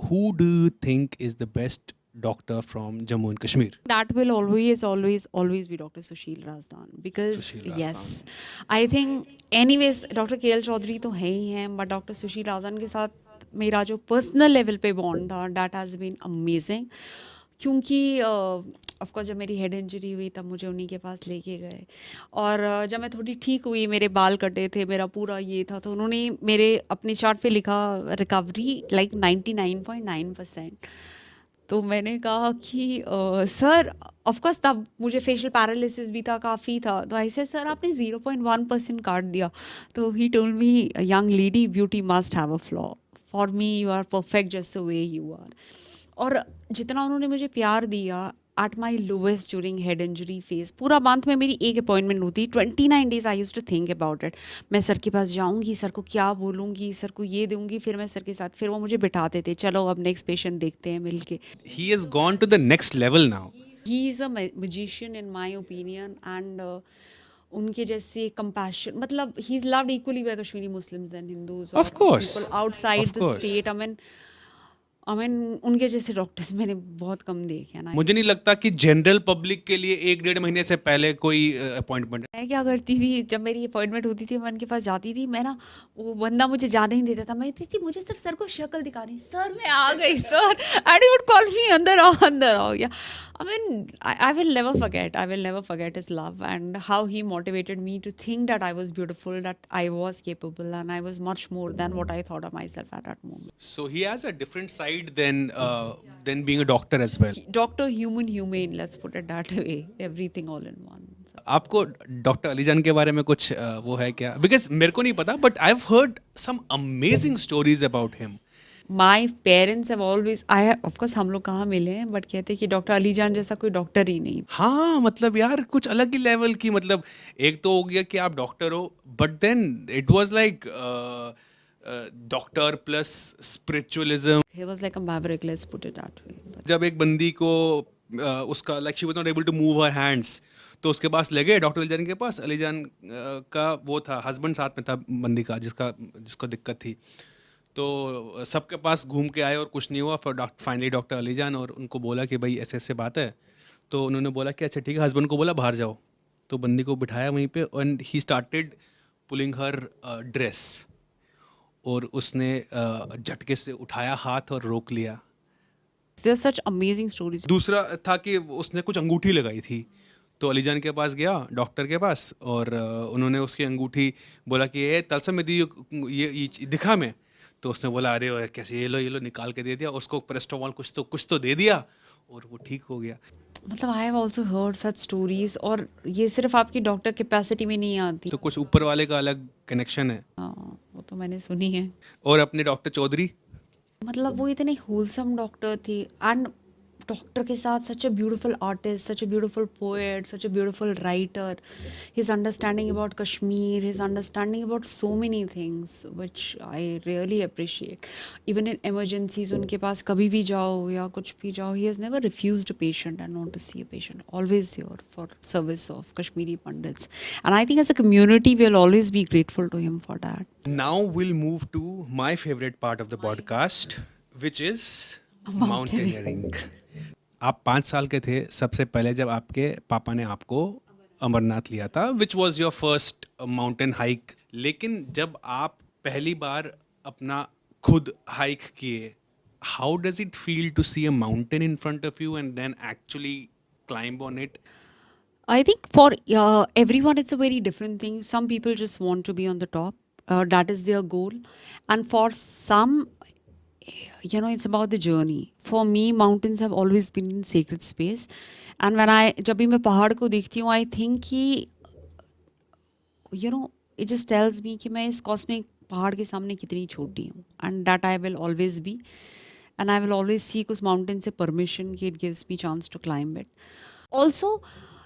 who do you think is the best doctor from Jammu and Kashmir? That will always be Dr. Sushil Razdan because Sushil yes, Rastan. I think anyways Dr. KL Chaudhary तो है ही हैं, but Dr. Sushil Razdan के साथ मेरा जो personal level पे bond था that has been amazing. क्योंकि ऑफ कोर्स जब मेरी हेड इंजरी हुई तब मुझे उन्हीं के पास लेके गए और जब मैं थोड़ी ठीक हुई, मेरे बाल कटे थे, मेरा पूरा ये था, तो उन्होंने मेरे अपने चार्ट पे लिखा रिकवरी लाइक 99.9%. तो मैंने कहा कि सर ऑफ कोर्स तब मुझे फेशियल पैरालिसिस भी था, काफ़ी था, तो ऐसे सर आपने 0.1% काट दिया. तो he told me young lady beauty must have a flaw, for me you are perfect just the way you are. और जितना उन्होंने मुझे प्यार दिया at my lowest during head injury phase, पूरा मंथ में मेरी एक अपॉइंटमेंट होती, 29 days I used to think about it. मैं सर के पास जाऊंगी, सर को क्या बोलूँगी, सर को ये दूंगी, फिर मैं सर के साथ, फिर वो मुझे बिठाते थे, चलो अब नेक्स्ट पेशेंट देखते हैं मिल के. He has gone to the next level now. He is a magician in my opinion and उनके जैसे compassion, मतलब he is loved equally by Kashmiri Muslims and Hindus Of course. People outside Of the course. State. I mean उनके जैसे doctors मैंने बहुत कम देखे हैं ना. मुझे नहीं लगता कि जनरल पब्लिक के लिए 1-1.5 महीने से पहले कोई अपॉइंटमेंट है. मैं क्या करती थी जब मेरी अपॉइंटमेंट होती थी, मैं उनके पास जाती थी, मैं ना वो बंदा मुझे जाने ही देता था, मैं थी मुझे सिर्फ सर को शक्ल दिखानी, सर मैं आ गई sir, and he would call मी अंदर आओ या. I mean, I will never forget his love and how he motivated me to think that I was beautiful, that I was capable, and I was much more than what I thought of myself at that moment. So he has a different side than being a doctor as well. Doctor humane, let's put it that way. Everything all in one. आपको doctor Alijan के बारे में कुछ वो है क्या? Because मेरे को नहीं पता, but I have heard some amazing stories about him. My parents have always, I of course हम लोग कहाँ मिले हैं, बट कहते हैं कि डॉक्टर अलीजान जैसा कोई डॉक्टर ही नहीं. हाँ, मतलब यार कुछ अलग ही लेवल की, मतलब एक तो हो गया कि आप डॉक्टर हो, but then it was like doctor plus spiritualism. He was like a maverick, let's put it that way. But जब एक बंदी को उसका like she was not able to move her hands, तो उसके पास ले गए डॉक्टर अलीजान के पास. अलीजान का वो था हस्बैंड साथ में था बंदी का, जिसको दिक्कत थी. तो सबके पास घूम के आए और कुछ नहीं हुआ. फिर फाइनली डॉक्टर अलीजान और उनको बोला कि भाई ऐसे ऐसे बात है. तो उन्होंने बोला कि अच्छा ठीक है, हस्बैंड को बोला बाहर जाओ. तो बंदी को बिठाया वहीं पे and he started pulling her dress, और उसने झटके से उठाया हाथ और रोक लिया. there's such amazing stories. दूसरा था कि उसने कुछ अंगूठी लगाई थी, तो अलीजान के पास गया डॉक्टर के पास, और उन्होंने उसकी अंगूठी बोला कि ये तलसम में दी, ये दिखा मैं. तो उसने बोला अरे यार कैसे, ये लो निकाल के दे दिया. उसको प्रेस्टोमॉल कुछ तो दे दिया और वो ठीक हो गया. मतलब I have also heard such stories, और ये सिर्फ आपकी डॉक्टर कैपेसिटी में नहीं आती. तो कुछ ऊपर वाले का अलग कनेक्शन है. हाँ, वो तो मैंने सुनी है. और अपने डॉक्टर चौधरी, मतलब वो इतने होलसम डॉक्टर थे, एंड डॉक्टर के साथ such a beautiful artist, such a beautiful poet, such a beautiful writer. His understanding about Kashmir, his understanding about so many things which I really appreciate. Even in emergencies उनके पास कभी भी जाओ या कुछ भी जाओ, he has never refused a patient and not to see a patient, always there for service of Kashmiri pandits. And I think as a community we will always be grateful to him for that. now we'll move to my favorite part of the podcast, which is mountaineering. आप 5 साल के थे सबसे पहले जब आपके पापा ने आपको अमरनाथ लिया था, which was your first mountain hike. लेकिन जब आप पहली बार अपना खुद हाइक किए, how does it feel to see a mountain in front of you and then actually climb on it? I think for everyone, it's a very different thing. Some people just want to be on the top. That is their goal. And for some, it's about the journey. For me, mountains have always been in sacred space. And जब भी मैं पहाड़ को देखती हूँ, I think कि, it just tells me कि मैं इस कॉस्मिक पहाड़ के सामने कितनी छोटी हूँ. And that I will always be. And I will always seek उस mountain से permission कि it gives me chance to climb it. Also,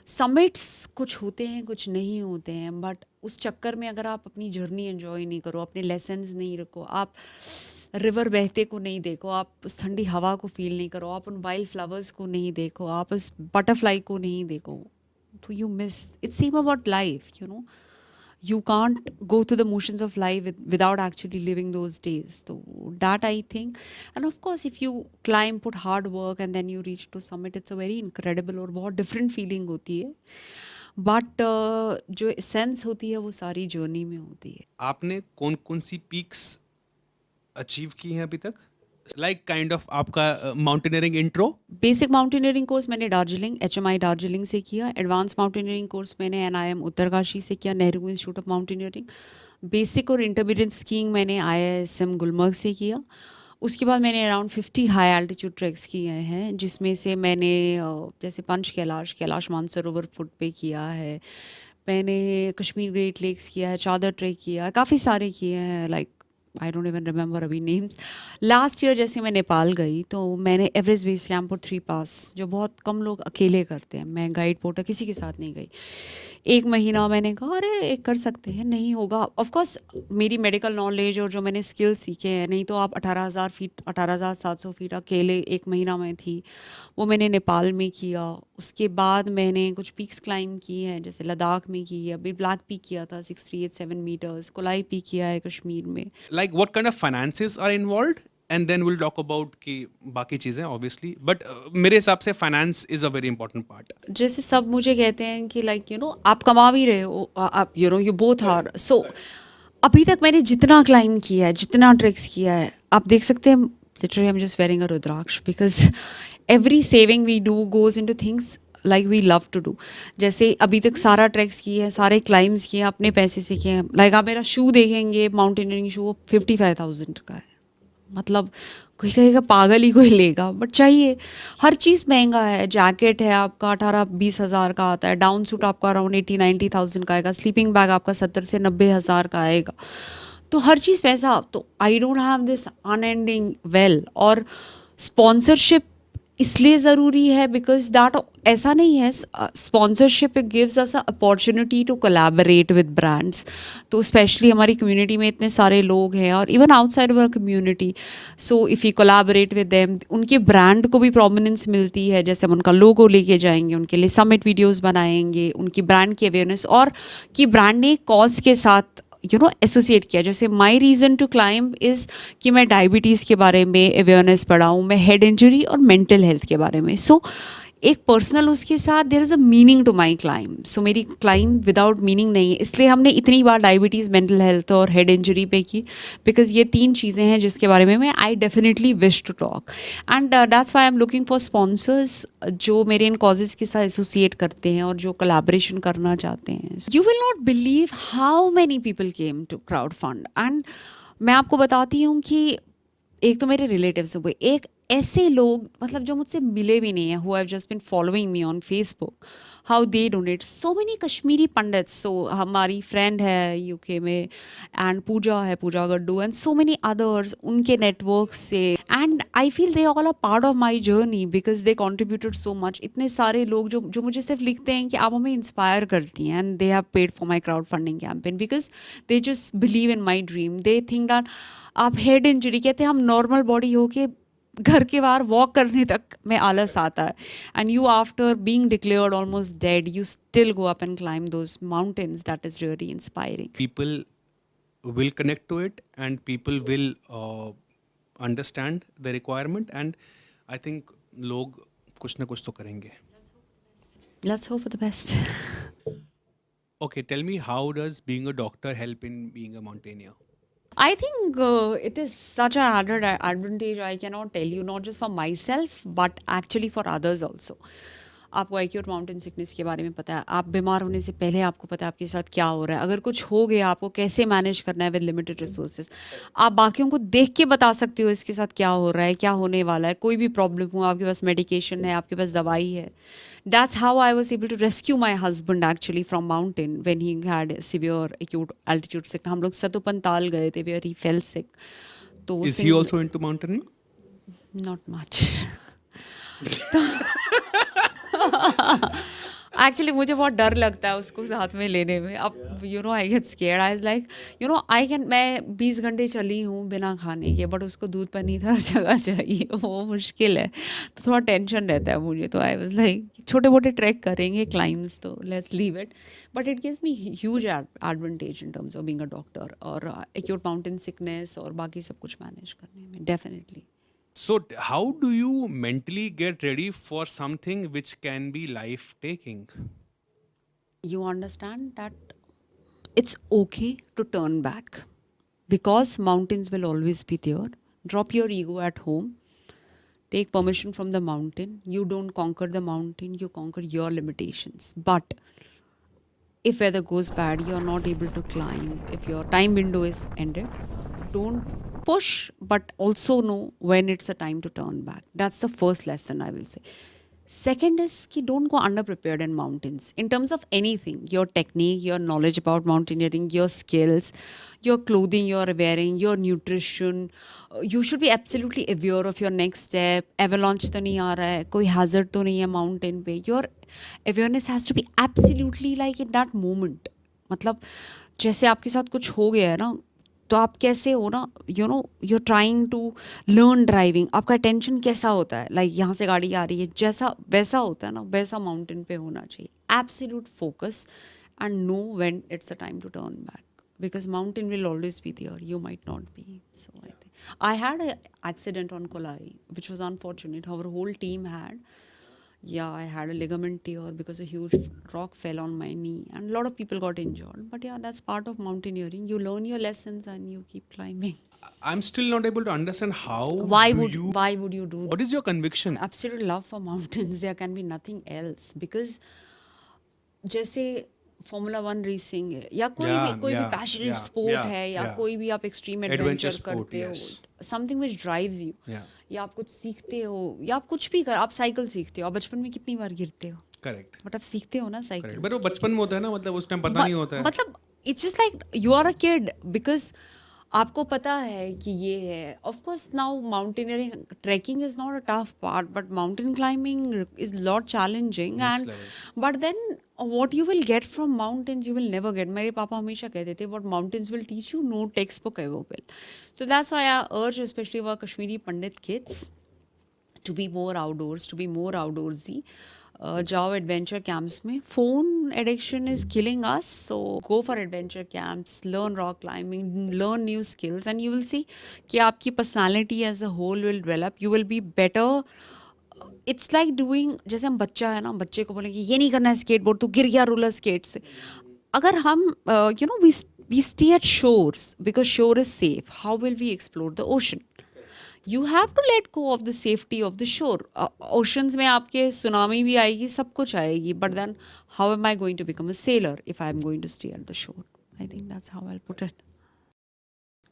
summits कुछ होते हैं कुछ नहीं होते हैं, बट उस चक्कर में अगर आप अपनी जर्नी एंजॉय नहीं करो, अपने लेसन्स नहीं रखो, आप रिवर बहते को नहीं देखो, आप उस ठंडी हवा को फील नहीं करो, आप उन वाइल्ड फ्लावर्स को नहीं देखो, आप उस बटरफ्लाई को नहीं देखो, तो you miss. It's same about life. you can't go through the motions of life without actually living those days. So that I think, and of course if you climb, put hard work and then you reach to summit, it's a very incredible और बहुत different feeling होती है. But जो sense होती है वो सारी journey में होती है. आपने कौन कौन सी पीक्स अचीव की हैं अभी तक? लाइक काइंड ऑफ आपका mountaineering intro. Basic mountaineering course मैंने दार्जिलिंग HMI दार्जिलिंग से किया. एडवांस माउंटेनियरिंग कोर्स मैंने NIM उत्तरकाशी से किया, Nehru institute of mountaineering. Basic और इंटरमीडिएट स्कीइंग मैंने IISM गुलमर्ग से किया. उसके बाद मैंने अराउंड 50 हाई एल्टीट्यूड ट्रैक्स किए हैं, जिसमें से मैंने जैसे पंच कैलाश मानसरोवर फुट पे किया है, मैंने कश्मीर ग्रेट लेक्स किया है, चादर ट्रैक किया है, काफ़ी सारे किए हैं. Like I don't even remember अभी नेम्स. लास्ट ईयर जैसे मैं नेपाल गई तो मैंने एवरेस्ट बेस कैंप और 3 पास, जो बहुत कम लोग अकेले करते हैं, मैं गाइड पोर्टर किसी के साथ नहीं गई. 1 महीना मैंने कहा अरे एक कर सकते हैं, नहीं होगा. ऑफकोर्स मेरी मेडिकल नॉलेज और जो मैंने स्किल सीखे हैं, नहीं तो आप 18,000 फीट 18,700 फीट अकेले 1 महीना में थी, वो मैंने नेपाल में किया. उसके बाद मैंने कुछ पीक्स क्लाइंब की हैं, जैसे लद्दाख में की है, अभी ब्लैक पीक किया था 6387 मीटर्स, कोलाई पीक किया है कश्मीर में. Like what kind of finances are involved and then will talk about कि बाकी चीज़ें ऑब्वियसली, बट मेरे हिसाब से finance is a very important part. जैसे सब मुझे कहते हैं कि लाइक आप कमा भी रहे हो, आप यू बोथ आर. सो अभी तक मैंने जितना क्लाइंब किया है, जितना ट्रेक्स किया है, आप देख सकते हैं literally I am just wearing a rudraksha because every saving we do goes into things like we love to do. जैसे अभी तक सारा ट्रैक्स किए हैं, सारे क्लाइम्स किए हैं, अपने पैसे से किए हैं. लाइक आप मेरा शू देखेंगे, माउंटेनियरिंग शू, वो 55,000 का है. मतलब कोई कहेगा पागल ही कोई लेगा, बट चाहिए. हर चीज़ महंगा है. जैकेट है आपका 18-20 हज़ार का आता है, डाउन सूट आपका अराउंड 80-90,000 का आएगा, स्लीपिंग बैग आपका 70 से 90 हज़ार का आएगा. तो हर चीज़ पैसा. तो I don't have this unending well. और स्पॉन्सरशिप इसलिए ज़रूरी है बिकॉज दैट, ऐसा नहीं है, sponsorship gives us a opportunity to collaborate with brands. तो स्पेशली हमारी कम्युनिटी में इतने सारे लोग हैं और even outside our community, so if you collaborate with them, उनके ब्रांड को भी प्रोमिनेंस मिलती है. जैसे हम उनका लोगो लेके जाएंगे, उनके लिए समिट वीडियोस बनाएंगे, उनकी ब्रांड की अवेयरनेस, और कि ब्रांड ने कॉज के साथ एसोसिएट किया. जैसे my reason to climb is कि मैं डायबिटीज़ के बारे में अवेयरनेस पढ़ाऊँ, मैं हेड इंजरी और मेंटल हेल्थ के बारे में. सो एक पर्सनल उसके साथ there is a meaning to my climb. So मेरी क्लाइंब विदाउट मीनिंग नहीं है. इसलिए हमने इतनी बार डायबिटीज़, मेंटल हेल्थ और हेड इंजरी पे की, बिकॉज ये 3 चीज़ें हैं जिसके बारे में मैं I definitely wish to talk. And that's why I am looking for sponsors जो मेरे इन कॉजेज़ के साथ एसोसिएट करते हैं और जो कोलैबोरेशन करना चाहते हैं. You will not believe how many people came to crowdfund. And मैं आपको बताती हूँ कि एक तो मेरे रिलेटिव्स हुए, एक ऐसे लोग मतलब जो मुझसे मिले भी नहीं हैं, who have just been following me on Facebook, how they donate. So many Kashmiri pandits. So हमारी फ्रेंड है UK में, and Puja Gaddu, and so many others, उनके नेटवर्क से. And I feel they all are part of my journey because they contributed so much. इतने सारे लोग जो मुझे सिर्फ लिखते हैं कि आप हमें इंस्पायर करती हैं, and they have paid for my crowd funding campaign because they just believe in my dream. They think that आप हेड इंजरी, कहते हैं हम नॉर्मल बॉडी हो के घर के बाहर वॉक करने तक में आलस आता है, and you after being declared almost dead, you still go up and climb those mountains. That is really inspiring. People will connect to it and people will understand the requirement, and I think लोग कुछ ना कुछ तो करेंगे. Let's hope for the best. Okay, tell me, how does being a doctor help in being a mountaineer? I think it is such an added advantage. I cannot tell you, not just for myself, but actually for others also. आपको acute mountain sickness के बारे में पता है, आप बीमार होने से पहले आपको पता है आपके साथ क्या हो रहा है. अगर कुछ हो गया, आपको कैसे मैनेज करना है विद लिमिटेड रिसोर्सेज. आप बाकियों को देख के बता सकते हो इसके साथ क्या हो रहा है, क्या होने वाला है. कोई भी प्रॉब्लम हो, आपके पास मेडिकेशन है, आपके पास दवाई है. That's how I was able to rescue my husband actually from mountain when he had severe acute altitude sickness. हम लोग सतोपंताल गए थे where he fell sick. तो Is he also into mountaineering? Not much. Actually मुझे बहुत डर लगता है उसको साथ में लेने में। अब I get scared. I was like I can, मैं 20 घंटे चली हूँ बिना खाने के, बट उसको दूध पनीर हर जगह चाहिए, वो मुश्किल है। तो थोड़ा टेंशन रहता है मुझे। तो आई वाज लाइक छोटे मोटे ट्रैक करेंगे, क्लाइम्स, तो let's leave it. But it gives me huge advantage in terms of being a doctor, और एक्यूट माउंटेन सिकनेस और बाकी सब कुछ मैनेज करने में definitely. So, how do you mentally get ready for something which can be life taking? You understand that it's okay to turn back, because mountains will always be there. Drop your ego at home, take permission from the mountain. You don't conquer the mountain, you conquer your limitations. But if weather goes bad, you're not able to climb, if your time window is ended, don't push, but also know when it's a time to turn back. That's the first lesson I will say. Second is ki don't go underprepared in mountains in terms of anything, your technique, your knowledge about mountaineering, your skills, your clothing you're wearing, your nutrition. You should be absolutely aware of your next step. Avalanche तो नहीं आ रहा है, कोई hazard तो नहीं है mountain पे. Your awareness has to be absolutely like in that moment. मतलब जैसे आपके साथ कुछ हो गया है ना, तो आप कैसे हो ना, you're trying to learn driving, आपका टेंशन कैसा होता है, लाइक यहाँ से गाड़ी आ रही है, जैसा वैसा होता है ना, वैसा माउंटेन पे होना चाहिए. Absolute focus and no when it's a time to turn back, because mountain will always be there, you might not be. So I think I had an accident on Kolai, which was unfortunate. Our whole team had. Yeah, I had a ligament tear because a huge rock fell on my knee, and a lot of people got injured. But yeah, that's part of mountaineering. You learn your lessons and you keep climbing. I'm still not able to understand how Why do would you. why would you do What is your conviction? absolute love for mountains? There can be nothing else, because जैसे formula 1 racing है, या कोई भी passionate sport है, या कोई भी आप एक्सट्रीम एडवेंचर करते हो, समथिंग विच ड्राइव्स यू, या आप कुछ सीखते हो, या आप कुछ भी कर, आप साइकिल सीखते हो, आप बचपन में कितनी बार गिरते हो, करेक्ट, बट आप सीखते हो ना साइकिल. बट वो बचपन में होता है ना, मतलब उस टाइम पता नहीं होता है. मतलब it's just like you are a kid, because आपको पता है कि ये है. Of course now mountaineering, trekking is not a tough part, but mountain climbing is lot challenging. And but then what you will get from mountains you will never get. मेरे पापा हमेशा कहते थे what mountains will teach you, no textbook ever will. So that's why I urge especially our Kashmiri Pandit kids to be more outdoors, to be more outdoorsy. जाओ adventure camps में. Phone addiction is killing us, so go for adventure camps, learn rock climbing, learn new skills, and you will see कि आपकी personality as a whole will develop. You will be better. It's like doing, जैसे हम बच्चा है ना, बच्चे को बोलेंगे ये नहीं करना है स्केटबोर्ड, तो गिर गया रोलर स्केट से. अगर हम we stay at shores because shore is safe, how will we explore the ocean? You have to let go of the safety of the shore. Oceans में आपके सुनामी भी आएगी, सब कुछ आएगी, but then how am I going to become a sailor if I am going to stay at the shore? I think that's how I put it.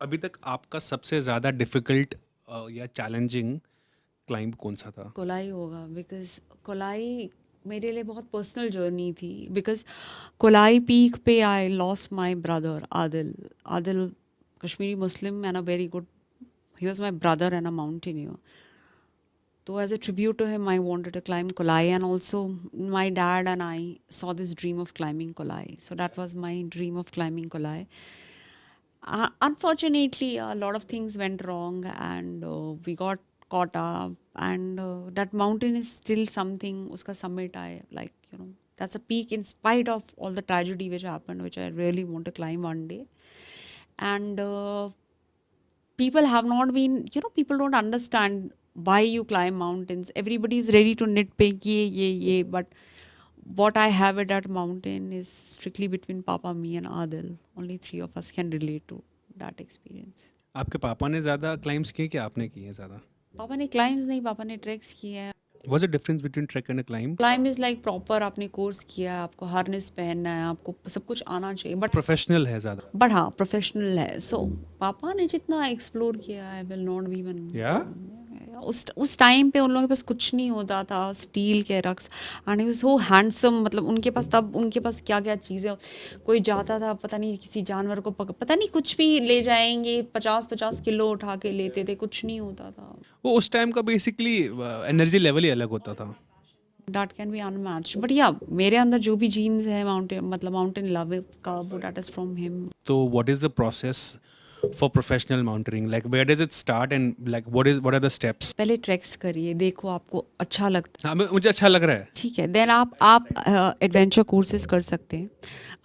अभी तक आपका सबसे ज़्यादा डिफिकल्ट या चैलेंजिंग क्लाइंब कौन सा था? कोलाई होगा, बिकॉज कोलाई मेरे लिए बहुत पर्सनल जर्नी थी. बिकॉज कोलाई पीक पे I lost my brother Adil. Adil Kashmiri Muslim and a very good, he was my brother and a mountaineer. So as a tribute to him, I wanted to climb Kolai, and also my dad and I saw this dream of climbing Kolai. So that was my dream of climbing Kolai. Unfortunately, a lot of things went wrong, and we got caught up, and that mountain is still something, uska summit, I like, that's a peak in spite of all the tragedy which happened, which I really want to climb one day. And people have not been, people don't understand why you climb mountains. Everybody is ready to nitpick ye, but what I have at that mountain is strictly between Papa, me and Adil. Only 3 of us can relate to that experience. आपके पापा ने ज़्यादा climbs किए कि आपने किए ज़्यादा? पापा ने क्लाइम्स नहीं, पापा ने ट्रैक्स किए हैं. What's the difference between trek and a climb? Climb is like proper, आपने कोर्स किया है, आपको हार्नेस पहनना है, आपको सब कुछ आना चाहिए, बट प्रोफेशनल है ज़्यादा. बट हाँ प्रोफेशनल है. सो पापा ने जितना एक्सप्लोर किया, I will not be one. उस टाइम पे उन लोगों के पास कुछ नहीं होता था, स्टील के रक्स, एंड ही सो हैंडसम. मतलब उनके पास क्या क्या चीज़ें. कोई जाता था, पता नहीं किसी जानवर को पता नहीं कुछ भी ले जाएंगे, 50-50 किलो उठा के लेते थे, कुछ नहीं होता था. वो उस टाइम का बेसिकली एनर्जी लेवल ही अलग होता था. That can be unmatched, but या मेरे अंदर जो भी जीन्स है माउंटेन लव का, वो that is from him. So what is the process for professional mountaineering? Like where does it start and like what are the steps? पहले tracks करिए, देखो आपको अच्छा लगता हाँ, मुझे अच्छा लग रहा है. है, ठीक है, देन आप एडवेंचर कोर्सेज कर सकते हैं,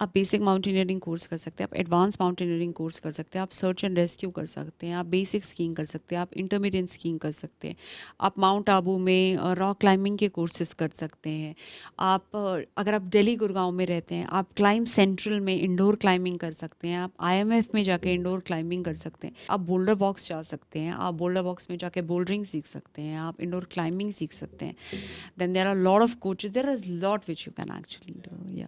आप बेसिक माउंटेनियरिंग कोर्स कर सकते हैं, आप एडवांस माउंटेनियरिंग कोर्स कर सकते हैं, आप सर्च एंड रेस्क्यू कर सकते हैं, आप बेसिक स्कीइंग कर सकते हैं, आप इंटरमीडिएट स्कीइंग कर सकते हैं, आप माउंट आबू में रॉक क्लाइंबिंग के कोर्सेज कर सकते हैं, आप अगर आप दिल्ली गुड़गांव में रहते हैं, आप क्लाइंब सेंट्रल में इंडोर क्लाइंबिंग कर सकते हैं, आप IMF में जाके इंडोर क्लाइंबिंग कर सकते हैं, आप बोल्डर बॉक्स जा सकते हैं, आप बोल्डर बॉक्स में जाके बोल्डरिंग सीख सकते हैं, आप इंडोर क्लाइंबिंग सीख सकते हैं. Then there are lot of coaches, there is lot which you can actually do. या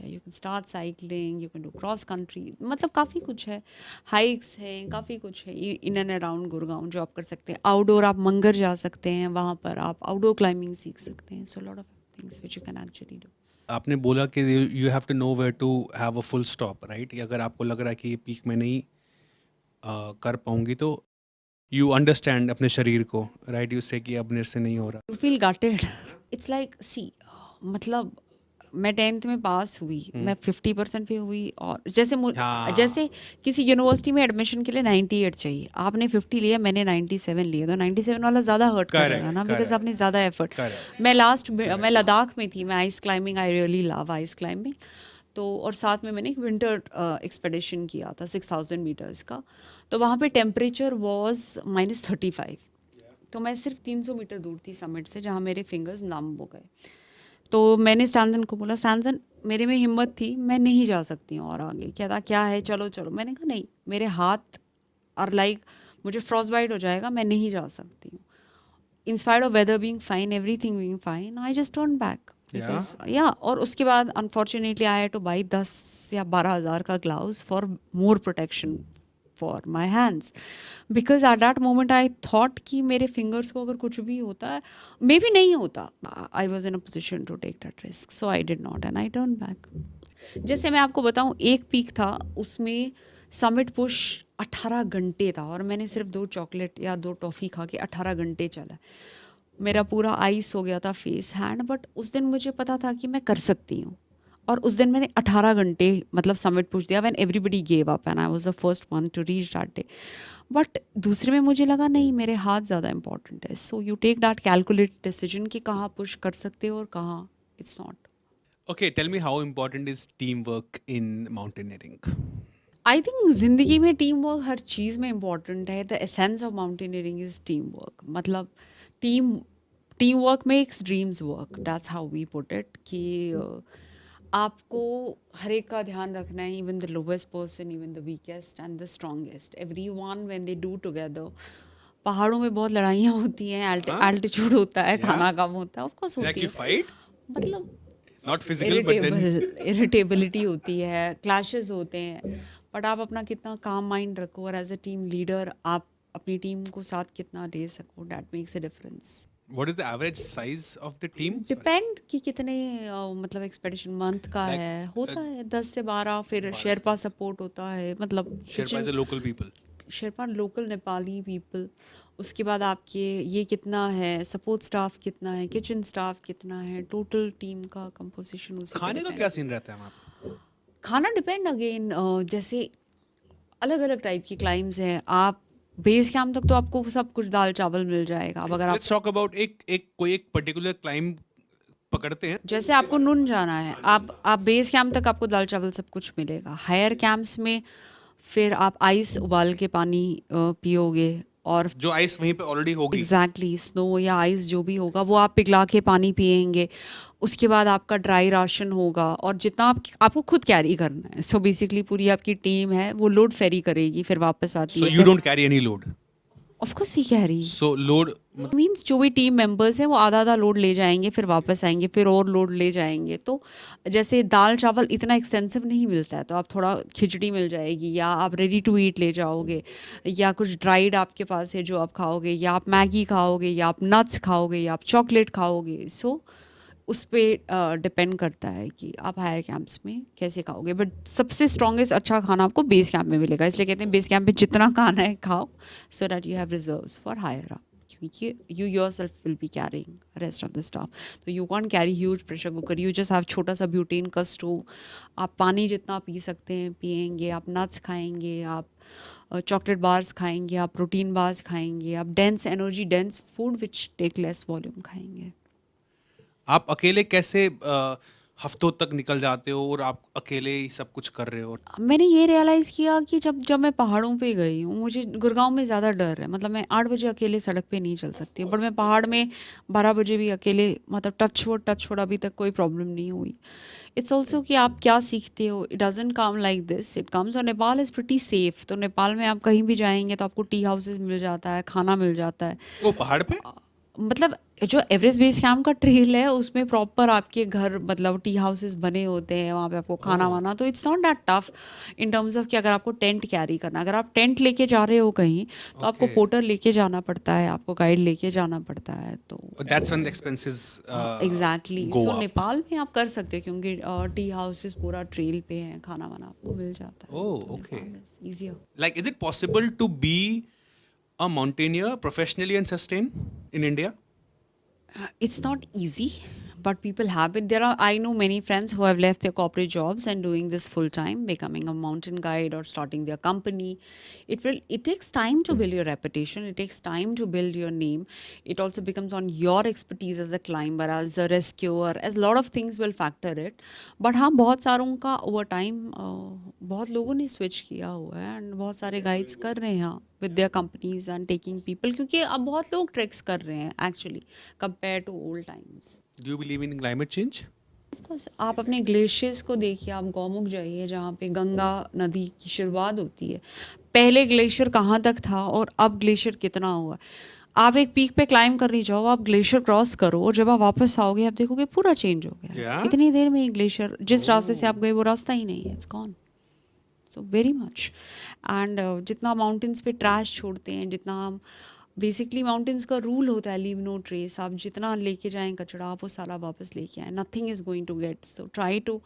you can start cycling, you can do cross country, मतलब काफ़ी कुछ है, हाइक्स हैं, काफ़ी कुछ है इन एंड अराउंड गुड़गांव जो आप कर सकते हैं. आउटडोर आप मंगर जा सकते हैं, वहाँ पर आप आउटडोर क्लाइंबिंग सीख सकते हैं. So lot of things which you can actually do. आपने बोला कि you have to know where to have a full stop, right? अगर आपको लग रहा है कि ये पीक में नहीं कर पाऊंगी तो यू अंडरस्टैंड अपने शरीर को, राइट? यू से कि अब मेरे से नहीं हो रहा. You feel gutted. It's like see, मतलब मैं 10th में पास हुई, मैं 50% पे हुई, और जैसे किसी यूनिवर्सिटी में एडमिशन के लिए 98 चाहिए, आपने 50 लिया, मैंने 97 लिया, तो 97 वाला ज़्यादा हर्ट करेगा ना, बिकॉज आपने ज़्यादा एफर्ट. मैं लद्दाख में थी, मैं ice climbing, I really love ice climbing. तो और साथ में मैंने एक विंटर एक्सपेडिशन किया था 6000 मीटर्स का, तो वहाँ पे टेम्परेचर वॉज -35. तो मैं सिर्फ 300 मीटर दूर थी समिट से, जहाँ मेरे फिंगर्स नम हो गए. तो मैंने स्टैंजन को बोला, स्टैंजन मेरे में हिम्मत थी, मैं नहीं जा सकती हूँ और आगे. कहता क्या है, चलो चलो. मैंने कहा नहीं, मेरे हाथ और लाइक मुझे फ्रॉस्ट बाइट हो जाएगा, मैं नहीं जा सकती हूँ. In spite of weather being fine, everything being fine, I just turn back. और उसके बाद unfortunately I had to buy 10 या 12 हज़ार का gloves for more protection for my hands, because at that moment I thought कि मेरे fingers को अगर कुछ भी होता है, मे बी नहीं होता, I was in a position to take that risk, so I did not and I turn back. जैसे मैं आपको बताऊँ, एक पीक था, उसमें समिट पुश 18 घंटे था, और मैंने सिर्फ 2 चॉकलेट या 2 टॉफ़ी खा के 18 घंटे चला. मेरा पूरा आइस हो गया था, फेस, हैंड, बट उस दिन मुझे पता था कि मैं कर सकती हूँ. और उस दिन मैंने 18 घंटे मतलब समिट पुश दिया, when everybody gave up and I was the first one two reach that day. But दूसरे में मुझे लगा नहीं, मेरे हाथ ज़्यादा इंपॉर्टेंट है. So you take that calculated decision कि कहाँ पुश कर सकते हो और कहाँ it's not. Okay, tell me how important is teamwork in mountaineering? I think ज़िंदगी में टीम वर्क हर चीज़ में इम्पॉर्टेंट है. The essence of mountaineering is team work. मतलब team work makes dreams work, that's how we put it. कि आपको हर एक का ध्यान रखना है, even the lowest person, even the weakest and the strongest, everyone when they do together. पहाड़ों में बहुत लड़ाइयाँ होती हैं, एल्टीट्यूड होता है, खाना कम होता है, ऑफ कोर्स होती है. Fight? मतलब Not physical, but then irritability होती है, क्लैशेस होते हैं, बट आप अपना कितना काम माइंड रखो, और एज अ टीम लीडर आप अपनी टीम को साथ कितना दे सको, that makes a difference. what is the average size of the team? Depend कि कितने मतलब एक्सपेडिशन मंथ का है, होता है 10 से 12. फिर शेरपा सपोर्ट होता है, मतलब Sherpa is the local people. Sherpa local Nepali people. उसके बाद आपके ये कितना है, सपोर्ट स्टाफ कितना है, किचन स्टाफ कितना है, टोटल टीम का कंपोजिशन. उसी खाने का क्या सीन रहता है वहाँ पे? खाना डिपेंड अगेन, जैसे अलग अलग टाइप की क्लाइम्स हैं. आप बेस कैंप तक तो आपको सब कुछ दाल चावल मिल जाएगा. अब अगर आप Let's talk about कोई एक पर्टिकुलर क्लाइंब पकड़ते हैं. जैसे आपको नुन जाना है, आप बेस कैंप तक आपको दाल चावल सब कुछ मिलेगा. हायर कैंप्स में फिर आप आइस उबाल के पानी पियोगे, और जो आइस वहीं पे ऑलरेडी होगी. एग्जैक्टली स्नो या आइस जो भी होगा वो आप पिघला के पानी पियेंगे. उसके बाद आपका ड्राई राशन होगा, और जितना आपको खुद कैरी करना है. सो बेसिकली पूरी आपकी टीम है वो लोड फेरी करेगी, फिर वापस आती So है. you don't carry any load. Of course we carry. So load means जो भी टीम मेंबर्स हैं वो आधा आधा लोड ले जाएंगे, फिर वापस आएंगे, फिर और लोड ले जाएंगे. तो जैसे दाल चावल इतना एक्सटेंसिव नहीं मिलता है, तो आप थोड़ा खिचड़ी मिल जाएगी, या आप रेडी टू ईट ले जाओगे, या कुछ ड्राइड आपके पास है जो आप खाओगे, या आप मैगी खाओगे, या आप नट्स खाओगे, या आप चॉकलेट खाओगे. सो उस पर डिपेंड करता है कि आप हायर कैंप्स में कैसे खाओगे. बट सबसे स्ट्रॉन्गेस्ट अच्छा खाना आपको बेस कैंप में मिलेगा, इसलिए कहते हैं बेस कैंप में जितना खाना है खाओ, so that you have reserves for higher up. क्योंकि you yourself will be carrying rest of the stuff. तो you can't carry huge pressure cooker. You just have छोटा सा butane का stove. आप पानी जितना पी सकते हैं पिएंगे, आप nuts खाएंगे, आप चॉकलेट बार्स खाएंगे, आप प्रोटीन बार्स खाएंगे, आप dense energy dense food which take less volume खाएंगे. आप अकेले कैसे हफ्तों तक निकल जाते हो और आप अकेले ही सब कुछ कर रहे हो? मैंने ये रियलाइज़ किया कि जब मैं पहाड़ों पे गई हूँ, मुझे गुड़गांव में ज़्यादा डर है. मतलब मैं 8 बजे अकेले सड़क पे नहीं चल सकती हूँ, बट मैं पहाड़ में 12 बजे भी अकेले, मतलब टच वुड अभी तक कोई प्रॉब्लम नहीं हुई. इट्स ऑल्सो कि आप क्या सीखते हो. It doesn't come like this, it comes. और नेपाल इज़ प्रिटी सेफ. तो नेपाल में आप कहीं भी जाएंगे तो आपको टी हाउसेज मिल जाता है, खाना मिल जाता है. वो पहाड़ पे? मतलब जो एवरेस्ट बेस कैंप का ट्रेल है उसमें प्रॉपर आपके घर, मतलब टी हाउसेस बने होते हैं, वहाँ पे आपको खाना वाना. तो it's not that tough in terms of कि अगर आपको टेंट कैरी करना, अगर आप टेंट लेके जा रहे हो कहीं तो आपको पोर्टर लेके जाना पड़ता है, आपको गाइड लेके जाना पड़ता है. तो that's when the expenses exactly. go so up. Nepal में आप कर सकते हो क्योंकि टी हाउसेस पूरा ट्रेल पे हैं, खाना वाना आपको मिल जाता है. Oh, okay. Easier. Like, is it possible to be a mountaineer professionally and sustain in India? It's not easy, but people have it. I know many friends who have left their corporate jobs and doing this full time, becoming a mountain guide or starting their company. It takes time to build your reputation. It takes time to build your name. It also becomes on your expertise as a climber, as a rescuer, as a lot of things will factor it. But हाँ, बहुत सारों का over time बहुत लोगों ने switch किया हुआ है and बहुत सारे guides कर रहे हैं with their companies and taking people, क्योंकि अब बहुत लोग treks कर रहे हैं actually compared to old times. Do you believe in climate change? Of course, आप अपने ग्लेशियर्स को देखिए. आप गौमुख जाइए जहाँ पे गंगा नदी की शुरुआत होती है. पहले ग्लेशियर कहाँ तक था और अब ग्लेशियर कितना हुआ. आप एक पीक पे क्लाइम करने जाओ, आप ग्लेशियर क्रॉस करो और जब आप वापस आओगे आप देखोगे पूरा चेंज हो गया. Yeah? इतनी देर में ग्लेशियर जिस रास्ते से आप गए वो रास्ता ही नहीं है. It's gone. So very much. And जितना माउंटेन्स पे ट्रैश छोड़ते हैं, जितना हम बेसिकली माउंटेन्स का रूल होता है लीव नो ट्रेस. आप जितना लेके जाएं कचरा आप वो सारा वापस लेके आए. Nothing is going to get. So try to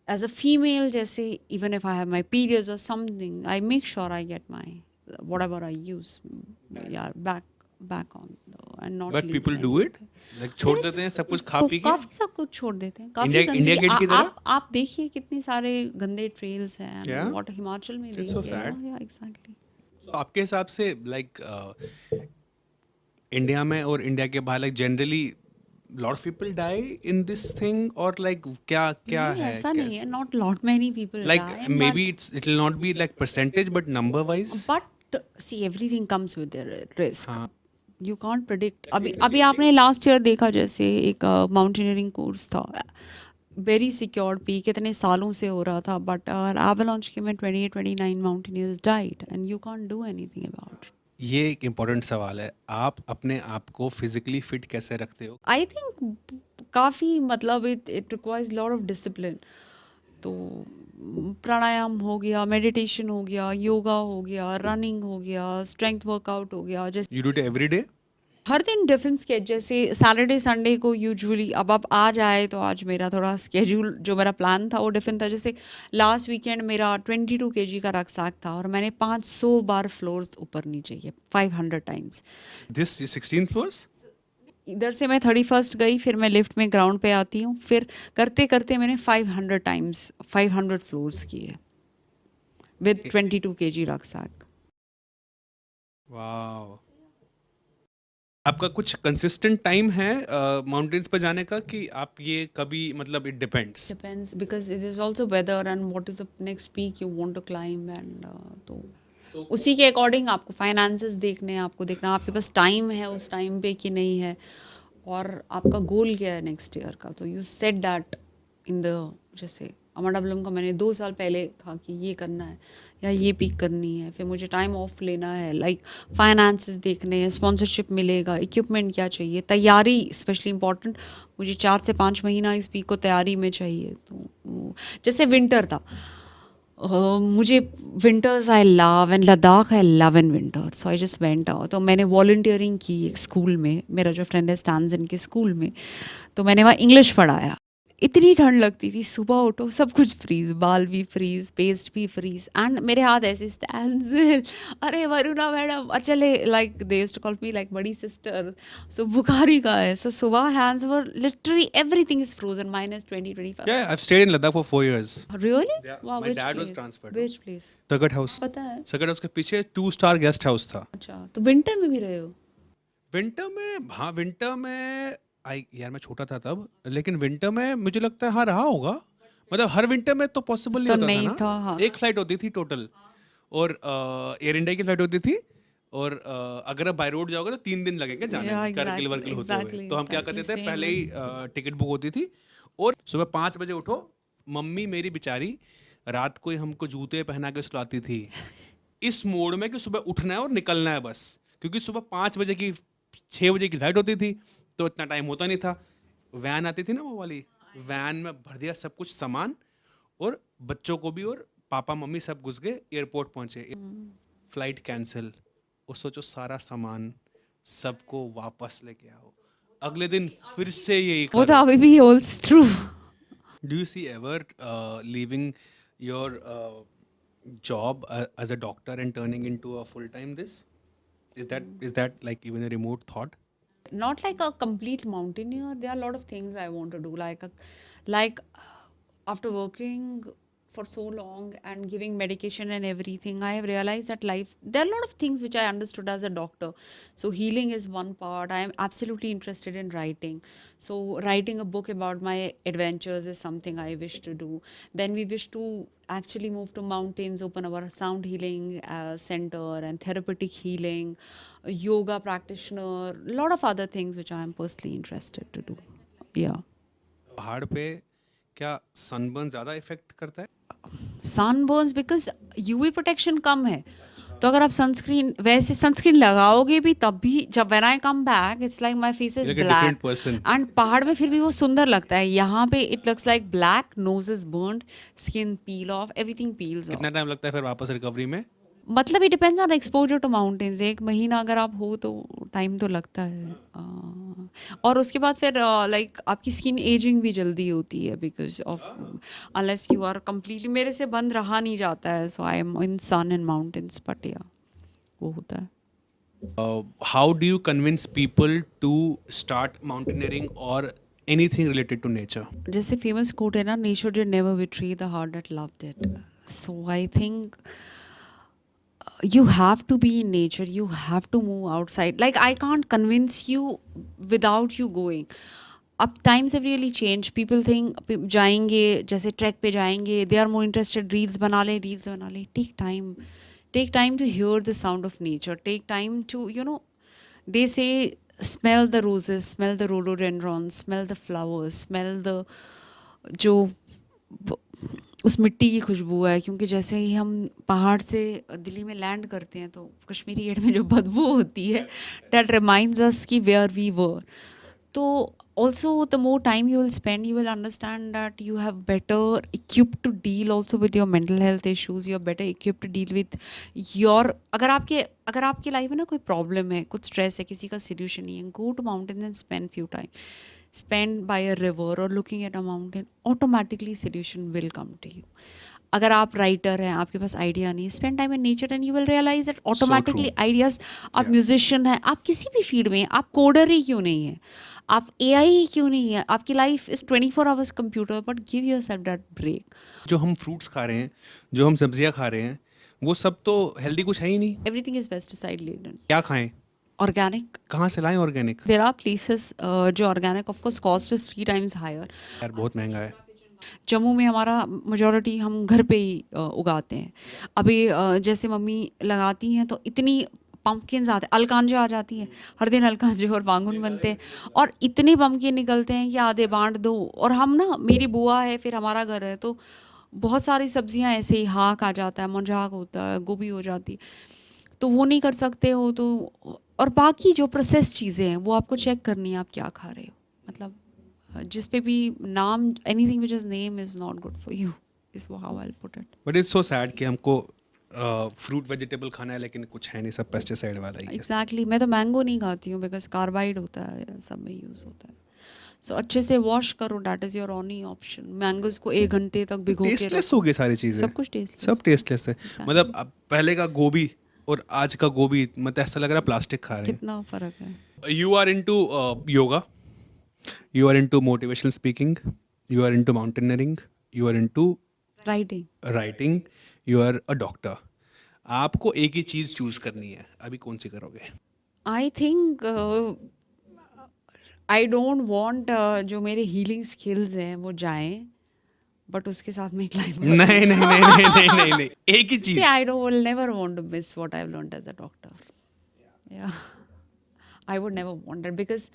as a female, जैसे even if I have my periods और something, I make sure I get my whatever I use, yeah, back on, and not But leave people it do like it? that. Like छोड़ देते हैं सब कुछ खा P के? काफी सब कुछ छोड़ देते हैं. काफी India गंदगी. Gate की तरह? आप देखिए कितने सारे गंदे ट्रेल्स हैं. Yeah? What हिमाचल में It's so देखिए. sad. Yeah, exactly. So, आपके हिसाब से like इंडिया में और इंडिया के बाहर like generally lot of people die in this thing or like क्या नहीं, है? ऐसा नहीं है. Not lot many people Like die, maybe it will not be like percentage but number wise. but see, everything comes with their risk. हाँ. You can't predict. अभी आपने last year देखा जैसे एक माउंटेनियरिंग कोर्स था, वेरी सिक्योर्ड पीक, इतने सालों से हो रहा था, बट एवलांच के में 28-29 mountaineers died and you can't do anything about. ये एक इम्पोर्टेंट सवाल है. आप अपने आप को फिजिकली फिट कैसे रखते हो? आई थिंक काफ़ी, मतलब it requires lot of discipline. तो प्राणायाम हो गया, मेडिटेशन हो गया, योगा हो गया, रनिंग हो गया, स्ट्रेंथ वर्कआउट हो गया. जैसे You do it every day? हर दिन डिफरेंट स्केच. जैसे सैटरडे संडे को यूजुअली, अब आज आए तो आज मेरा थोड़ा स्केड्यूल, जो मेरा प्लान था वो डिफरेंट था. जैसे लास्ट वीकेंड मेरा 22 kg का रक्सैक था और मैंने 500 बार फ्लोर्स ऊपर नीचे किए, 500 times. This is 16th floors? इधर से मैं 31st गई, फिर मैं लिफ्ट में ग्राउंड पे आती हूँ, फिर करते करते मैंने 500 टाइम्स 500 फ्लोर्स किए विद 22 kg रक्सैक. वाओ. आपका कुछ कंसिस्टेंट टाइम है माउंटेन्स पर जाने का कि आप ये कभी, मतलब it depends? Depends, because it is also weather and what is the next peak you want to climb, and तो उसी के अकॉर्डिंग आपको फाइनेंसेस देखने हैं, आपको देखना आपके पास टाइम है उस टाइम पे कि नहीं है, और आपका गोल क्या है नेक्स्ट ईयर का. तो you set that in the, जैसे अमरडबलम का मैंने 2 साल पहले था कि ये करना है या ये पिक करनी है, फिर मुझे टाइम ऑफ लेना है, लाइक फाइनेंसेस देखने हैं, स्पॉन्सरशिप मिलेगा, इक्विपमेंट क्या चाहिए, तैयारी स्पेशली इंपॉर्टेंट. मुझे 4 से 5 महीना इस पिक को तैयारी में चाहिए. तो जैसे विंटर था, मुझे winters I love, and Ladakh I love in winter, so I just went out. तो मैंने वॉलंटियरिंग की एक स्कूल में, मेरा जो फ्रेंड है स्टैंडन के स्कूल में, तो मैंने वहाँ इंग्लिश पढ़ाया. इतनी ठंड लगती थी, सुबह उठो सब कुछ फ्रीज, बाल भी फ्रीज, पेस्ट भी फ्रीज, एंड मेरे हाथ ऐसे स्टैंड, अरे वरुणा मैडम चले, like they used to call me like बड़ी सिस्टर, सो बुखारी का है, सो सुबह hands were literally everything is frozen, -20-25. Yeah, I've stayed in Ladakh for 4 years. Really? Yeah, Wow, my which dad was place? transferred. Which place? Sagat House. पता है? सगट house के पीछे 2 स्टार गेस्ट हाउस था. अच्छा, तो winter में भी रहे हो? विंटर में, हाँ विंटर में आई यार मैं छोटा था तब, लेकिन विंटर में मुझे लगता है हाँ रहा होगा. मतलब हर विंटर में तो पॉसिबल नहीं तो होता नहीं था था, ना. हाँ. एक फ्लाइट होती थी टोटल, और एयर इंडिया की फ्लाइट होती थी, और अगर आप बाय रोड जाओगे तो 3 दिन लगेंगे जाने Yeah, में, करगिल exactly, वर्गिल होते हुए. exactly, तो हम क्या exactly, करते थे, same पहले ही टिकट बुक होती थी, और सुबह 5 बजे उठो. मम्मी मेरी बेचारी रात को ही हमको जूते पहना के सुलाती थी, इस मोड में कि सुबह उठना है और निकलना है बस. क्योंकि सुबह 5 बजे की 6 बजे की फ्लाइट होती थी, तो इतना टाइम होता नहीं था. वैन आती थी ना, वो वाली वैन में भर दिया सब कुछ सामान, और बच्चों को भी, और पापा मम्मी सब घुस गए, एयरपोर्ट पहुंचे, फ्लाइट कैंसिल, और सोचो सारा सामान सबको वापस लेके आओ, अगले दिन फिर से यही वो तो करो. अभी भी holds true. Do you see ever leaving your job as a doctor and turning into a full time this? Is that like even a remote thought? Not like a complete mountaineer. There are a lot of things I want to do. Like after working for so long and giving medication and everything, I have realized that life, there are a lot of things which I understood as a doctor. So healing is one part. I am absolutely interested in writing. So writing a book about my adventures is something I wish to do. Then we wish to actually move to mountains, open our sound healing center and therapeutic healing, yoga practitioner, a lot of other things which I am personally interested to do. Yeah. पहाड़ पे क्या sunburn ज़्यादा effect करता है? Sunburns because UV protection कम है, तो अगर आप सनस्क्रीन, वैसे सनस्क्रीन लगाओगे भी तब भी, जब when I come back it's like my face is You're like a different black, person. And पहाड़ में फिर भी वो सुंदर लगता है. यहाँ पे it looks like black, nose is burned, skin peel off, everything peels off. कितना टाइम लगता है फिर वापस रिकवरी में? मतलब it depends on exposure to mountains. 1 महीना अगर आप हो तो टाइम तो लगता है. और उसके बाद फिर लाइक आपकी स्किन एजिंग भी जल्दी होती है because of, unless you are completely, मेरे से बंद रहा नहीं जाता है. So I am in sun and mountains, but या वो होता है. How do you convince people to start mountaineering or anything related to nature? जैसे फेमस कोट है ना, nature did never betray the heart that loved it. So I think you have to be in nature, you have to move outside. Like I can't convince you without you going. अब times have really changed. People think जाएंगे, जैसे track पे जाएंगे, they are more interested, reels बना लें. Take time to hear the sound of nature. Take time to, they say smell the roses, smell the rhododendrons, smell the flowers, smell the जो उस मिट्टी की खुशबू है. क्योंकि जैसे ही हम पहाड़ से दिल्ली में लैंड करते हैं तो कश्मीरी गेट में जो बदबू होती है, दैट रिमाइंड्स अस कि वेयर वी वर. तो also the more time you will spend, you will understand that you have better equipped to deal also with your mental health issues. You are better equipped to deal with your, अगर आपके life में ना कोई problem है, कुछ stress है, किसी का सोल्यूशन नहीं है, go to mountains and spend few time. Spend by a river or looking at a mountain, automatically solution will come to you. अगर आप राइटर हैं, आपके पास आइडिया नहीं, spend time in nature and you will realise that automatically ideas. आप musician हैं, आप किसी भी फील्ड में, आप कोडर ही क्यों नहीं है, आप AI ही क्यों नहीं है, आपकी life is 24 hours computer, but give yourself that break. जो हम फ्रूट्स खा रहे हैं, जो हम सब्जियां खा रहे हैं, वो सब तो हेल्दी कुछ है ही नहीं. Everything is pesticide laden. क्या खाएं? ऑर्गेनिक. कहाँ से लाएं ऑर्गेनिक? देयर आर प्लेसेस जो organic, of course cost is 3 times higher. यार बहुत महंगा है. जम्मू में हमारा मेजॉरिटी हम घर पे ही उगाते हैं. अभी जैसे मम्मी लगाती हैं तो इतनी पम्पकिन्स आते हैं, अलकांजा आ जाती है, हर दिन अलकांजे और वांगुन बनते हैं, और इतने पम्पकिन निकलते हैं कि आधे बांट दो. और हम ना, मेरी बुआ है, फिर हमारा घर है, तो बहुत सारी सब्जियां ऐसे ही, हाक आ जाता है, मुंजाक होता है, गोभी हो जाती है, तो वो नहीं कर सकते हो. तो और बाकी जो प्रोसेस चीज़ें हैं वो आपको चेक करनी है, आप क्या खा रहे हो. मतलब जिस पे भी नाम, anything which is name is not good for you, is how I will put it. But it's so sad कि हमको फ्रूट वेजिटेबल खाना है लेकिन कुछ है नहीं, सब पेस्टिसाइड वाला ही है. एग्जैक्टली. मैं तो मैंगो नहीं खाती हूँ बिकॉज कार्बाइड होता है, सब में यूज़ होता है. सो अच्छे से वॉश करो, that is your only option. Mangoes को 1 घंटे तक भिगो के टेस्टलेस रखो. हो गई सारी चीजें, सब कुछ टेस्टलेस. सब टेस्टलेस है. Exactly. मतलब अब पहले का गोभी और आज का गोभी, मतलब ऐसा लग रहा है प्लास्टिक खा रहे कितना फ़र्क है. हैं. You are into yoga, you are into motivational speaking, you are into mountaineering, you are into writing. Writing, you are a doctor. आपको एक ही चीज चूज करनी है, अभी कौन सी करोगे? I think I don't want जो मेरे हीलिंग स्किल्स हैं वो जाएं, बट उसके साथ में क्लाइंब. नहीं नहीं नहीं नहीं नहीं नहीं नहीं, एक ही चीज. See, I don't will never want to miss what I've learned as a doctor. Yeah. I would never want that because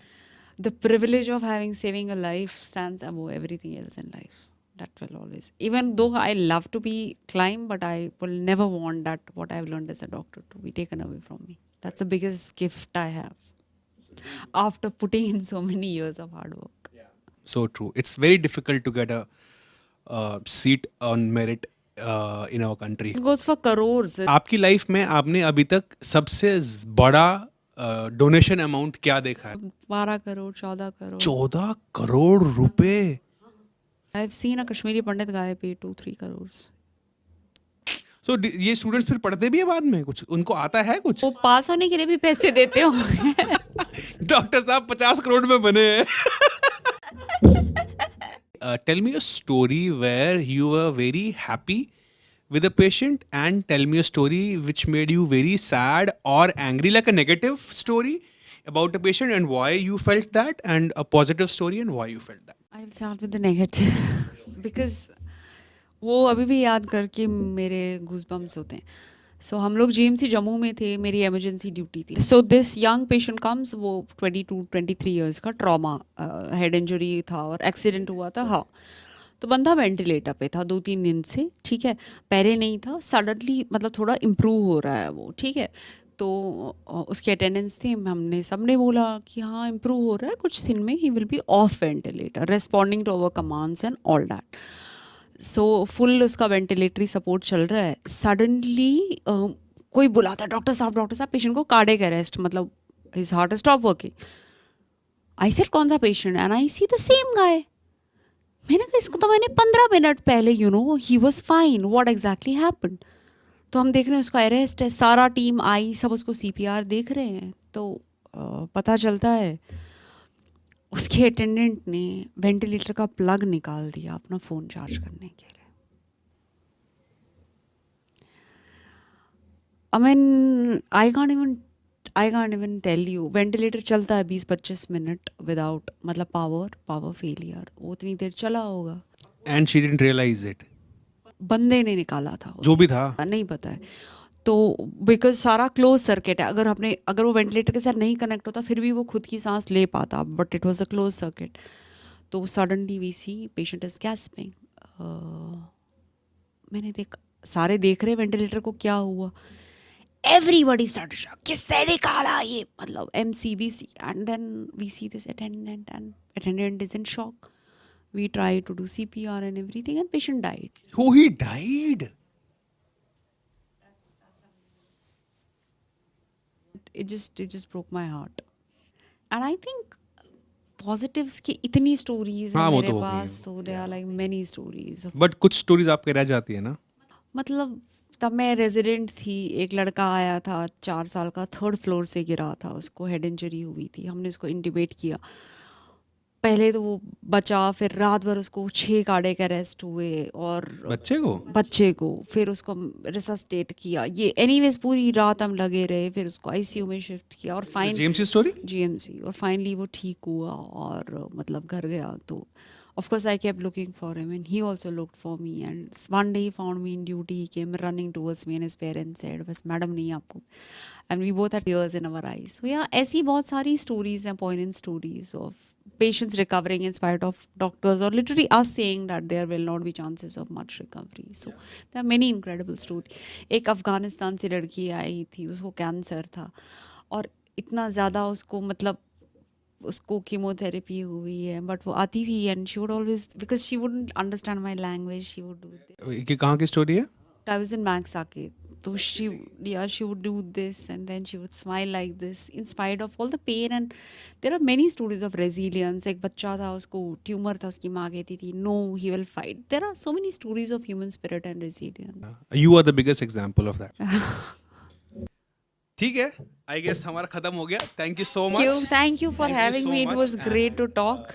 the privilege of having saving a life stands above everything else in life. That will always. Even though I love to be climb, but I will never want that what I've learned as a doctor to be taken away from me. That's the biggest gift I have after putting in so many years of hard work. So true. It's very difficult to get a seat on merit in our country. It goes for crores. आपकी life में आपने अभी तक सबसे बड़ा donation amount क्या देखा है? 12 crore, 14 crore. 14 करोड़ रुपए. I've seen a Kashmiri Pandit guy pay 2-3 crores. So ये स्टूडेंट्स फिर पढ़ते भी है बाद में, कुछ उनको आता है कुछ? वो पास होने के लिए भी पैसे देते होंगे. डॉक्टर साहब 50 करोड़ में बने हैं. Tell me a story where you were very happy with a patient, and tell me a story which made you very sad or angry, like a negative story about a patient and why you felt that, and a positive story and why you felt that. I'll start with the negative because वो अभी भी याद करके मेरे goosebumps होते हैं. सो हम लोग जीएमसी जम्मू में थे, मेरी इमरजेंसी ड्यूटी थी. So this young patient comes, वो 22-23 इयर्स का, ट्रॉमा, हेड इंजरी था और एक्सीडेंट हुआ था. हाँ, तो बंदा वेंटिलेटर पे था 2-3 दिन से. ठीक है, पहले नहीं था, सडनली मतलब थोड़ा इम्प्रूव हो रहा है वो. ठीक है, तो उसकी अटेंडेंस थी, हमने सबने बोला कि हाँ इम्प्रूव हो रहा है, कुछ दिन में ही will be off ventilator, responding to our commands and all that. So full उसका वेंटिलेटरी सपोर्ट चल रहा है. सडनली कोई बुलाता, डॉक्टर साहब पेशेंट को कार्डियक अरेस्ट, मतलब his heart stop working. I said कौन सा patient, and I see the same guy. मैंने कहा इसको तो मैंने 15 मिनट पहले he was fine, what exactly happened. तो हम देख रहे हैं उसका अरेस्ट है, सारा टीम आई, सब उसको CPR देख रहे हैं. तो पता चलता है उसके अटेंडेंट ने वेंटिलेटर का प्लग निकाल दिया अपना फ़ोन चार्ज करने के लिए. I mean I can't even tell you. Ventilator चलता है 20-25 मिनट विदाउट, मतलब पावर फेलियर, वो उतनी देर चला होगा. And she didn't realize it. बंदे ने निकाला था, जो भी था. नहीं पता है. तो बिकॉज सारा क्लोज सर्किट है, अगर वो वेंटिलेटर के साथ नहीं कनेक्ट होता फिर भी वो खुद की सांस ले पाता, but it was a close circuit. तो suddenly we see patient is gasping. मैंने सारे देख रहे वेंटिलेटर को क्या हुआ. एवरीबडी स्टार्टेड शॉक, किसने निकाला ये, मतलब MCVC. And then we see this attendant, and attendant is in shock. We tried to do CPR and everything, and patient died. Who he died? It just broke my heart. And I think positives की इतनी stories हैं हाँ, वो मेरे तो हो गई पास, हैं. तो there are like many stories. But कुछ स्टोरीज आपके रह जाती है ना. मतलब तब मैं रेजिडेंट थी, एक लड़का आया था 4 साल का, 3rd फ्लोर से गिरा था, उसको हेड इंजरी हुई थी. हमने उसको इंटिबेट किया. पहले तो वो बचा, फिर रात भर उसको 6 कार्डियक अरेस्ट हुए, और बच्चे को फिर उसको रिसस्टेट किया. ये एनीवेज पूरी रात हम लगे रहे, फिर उसको ICU में शिफ्ट किया, और GMC, और फाइनली वो ठीक हुआ और मतलब घर गया. तो of course I kept looking for him and he also looked for me, and one day he found me in duty, he came running towards me and his parents said बस madam नहीं आपको, and we both had tears in our eyes. So yeah, ऐसी बहुत सारी stories हैं, poignant stories of patients recovering in spite of doctors or literally us saying that there will not be chances of much recovery. So there are many incredible stories. एक अफ़गानिस्तान से लड़की आई थी, उसको cancer था और इतना ज़्यादा उसको, मतलब उसको कीमोथेरेपी हुई है, बट वो आती थी and she would always, because she wouldn't understand my language, she would do. ये कहाँ की स्टोरी है? I was in Max Saket. तो she would do this and then she would smile like this in spite of all the pain. And there are many stories of resilience. एक बच्चा था, उसको tumour था, उसकी माँ कहती थी no, he will fight. There are so many stories of human spirit and resilience. You are the biggest example of that. ठीक है, I guess हमारा खत्म हो गया. Thank you so much. Thank you for Thank you having so me. It much. was great to talk.